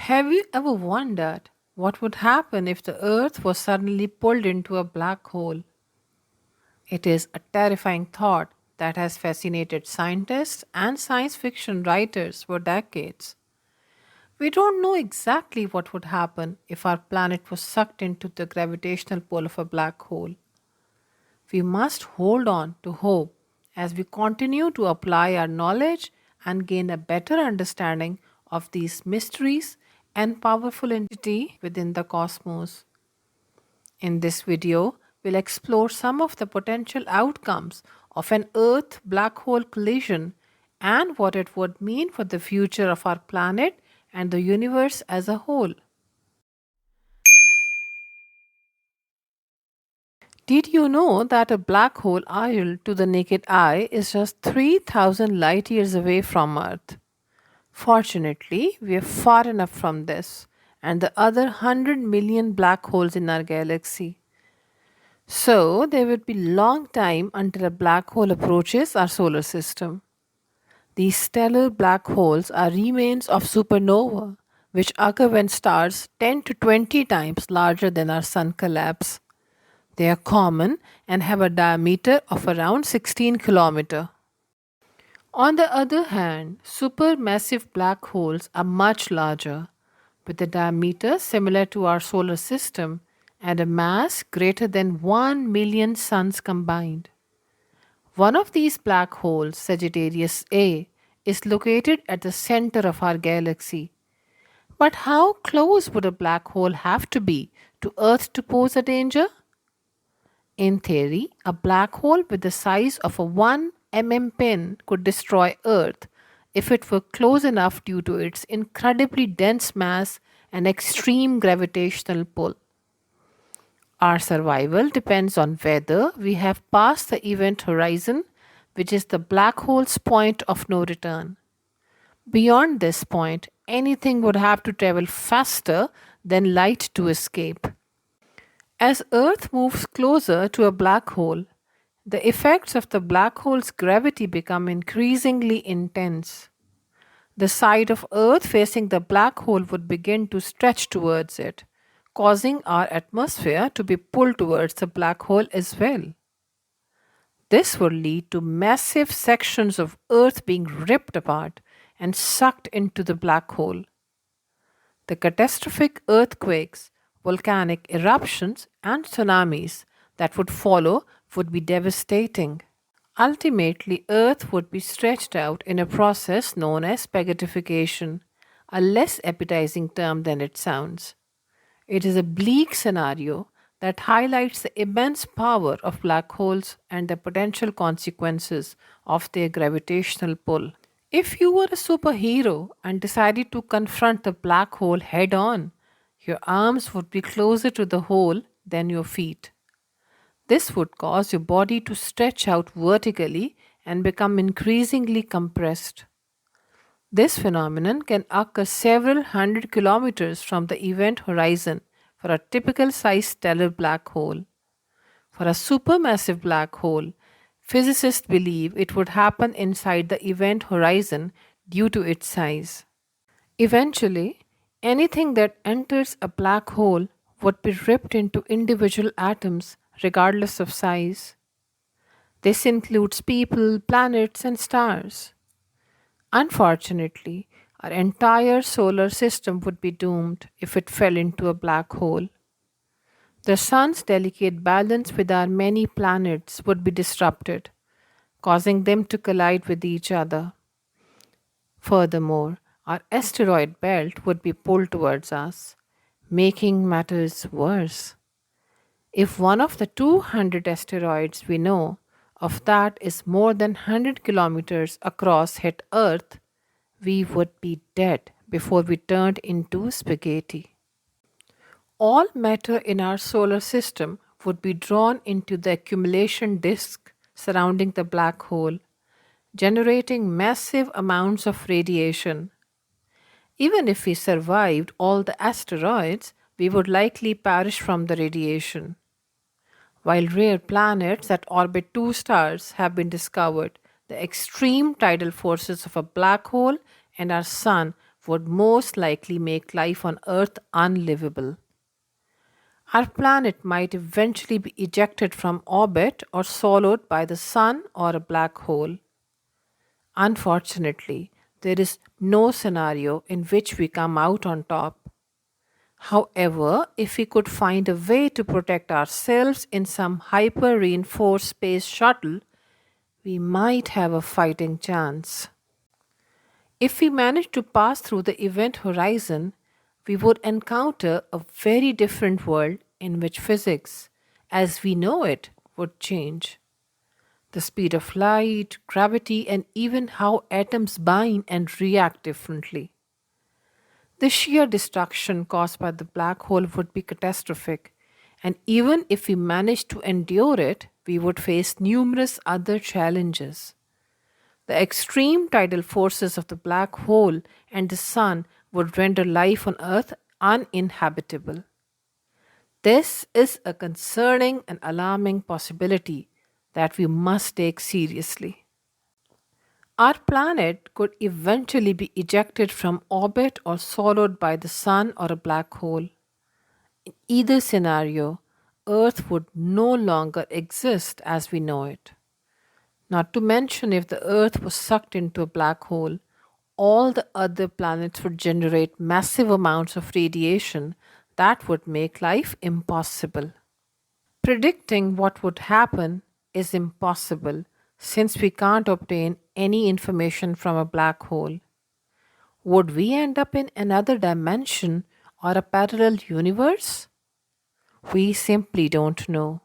Have you ever wondered what would happen if the Earth was suddenly pulled into a black hole? It is a terrifying thought that has fascinated scientists and science fiction writers for decades. We don't know exactly what would happen if our planet was sucked into the gravitational pull of a black hole. We must hold on to hope as we continue to apply our knowledge and gain a better understanding of these mysteries and powerful entity within the cosmos. In this video, we'll explore some of the potential outcomes of an Earth black hole collision and what it would mean for the future of our planet and the universe as a whole. Did you know that a black hole idle to the naked eye is just 3,000 light years away from Earth? Fortunately, we are far enough from this and the other 100 million black holes in our galaxy. So, there would be long time until a black hole approaches our solar system. These stellar black holes are remains of supernova, which occur when stars 10 to 20 times larger than our sun collapse. They are common and have a diameter of around 16 kilometers. On the other hand, supermassive black holes are much larger, with a diameter similar to our solar system and a mass greater than 1 million suns combined. One of these black holes, Sagittarius A, is located at the center of our galaxy. But how close would a black hole have to be to Earth to pose a danger? In theory, a black hole with the size of a 1 pin could destroy Earth if it were close enough due to its incredibly dense mass and extreme gravitational pull. Our survival depends on whether we have passed the event horizon, which is the black hole's point of no return. Beyond this point, anything would have to travel faster than light to escape. As Earth moves closer to a black hole, the effects of the black hole's gravity become increasingly intense. The side of Earth facing the black hole would begin to stretch towards it, causing our atmosphere to be pulled towards the black hole as well. This would lead to massive sections of Earth being ripped apart and sucked into the black hole. The catastrophic earthquakes, volcanic eruptions, and tsunamis that would follow would be devastating. Ultimately, Earth would be stretched out in a process known as spaghettification, a less appetizing term than it sounds. It is a bleak scenario that highlights the immense power of black holes and the potential consequences of their gravitational pull. If you were a superhero and decided to confront the black hole head on, your arms would be closer to the hole than your feet. This would cause your body to stretch out vertically and become increasingly compressed. This phenomenon can occur several hundred kilometers from the event horizon for a typical size stellar black hole. For a supermassive black hole, physicists believe it would happen inside the event horizon due to its size. Eventually, anything that enters a black hole would be ripped into individual atoms regardless of size. This includes people, planets, and stars. Unfortunately, our entire solar system would be doomed if it fell into a black hole. The sun's delicate balance with our many planets would be disrupted, causing them to collide with each other. Furthermore, our asteroid belt would be pulled towards us, making matters worse. If one of the 200 asteroids we know of that is more than 100 kilometers across hit Earth, we would be dead before we turned into spaghetti. All matter in our solar system would be drawn into the accumulation disk surrounding the black hole, generating massive amounts of radiation. Even if we survived all the asteroids, we would likely perish from the radiation. While rare planets that orbit two stars have been discovered, the extreme tidal forces of a black hole and our sun would most likely make life on Earth unlivable. Our planet might eventually be ejected from orbit or swallowed by the sun or a black hole. Unfortunately, there is no scenario in which we come out on top. However, if we could find a way to protect ourselves in some hyper reinforced space shuttle, we might have a fighting chance. If we manage to pass through the event horizon, we would encounter a very different world in which physics, as we know it, would change. The speed of light, gravity, and even how atoms bind and react differently. The sheer destruction caused by the black hole would be catastrophic, and even if we managed to endure it, we would face numerous other challenges. The extreme tidal forces of the black hole and the sun would render life on Earth uninhabitable. This is a concerning and alarming possibility that we must take seriously. Our planet could eventually be ejected from orbit or swallowed by the sun or a black hole. In either scenario, Earth would no longer exist as we know it. Not to mention, if the Earth was sucked into a black hole, all the other planets would generate massive amounts of radiation that would make life impossible. Predicting what would happen is impossible since we can't obtain any information from a black hole. Would we end up in another dimension or a parallel universe? We simply don't know.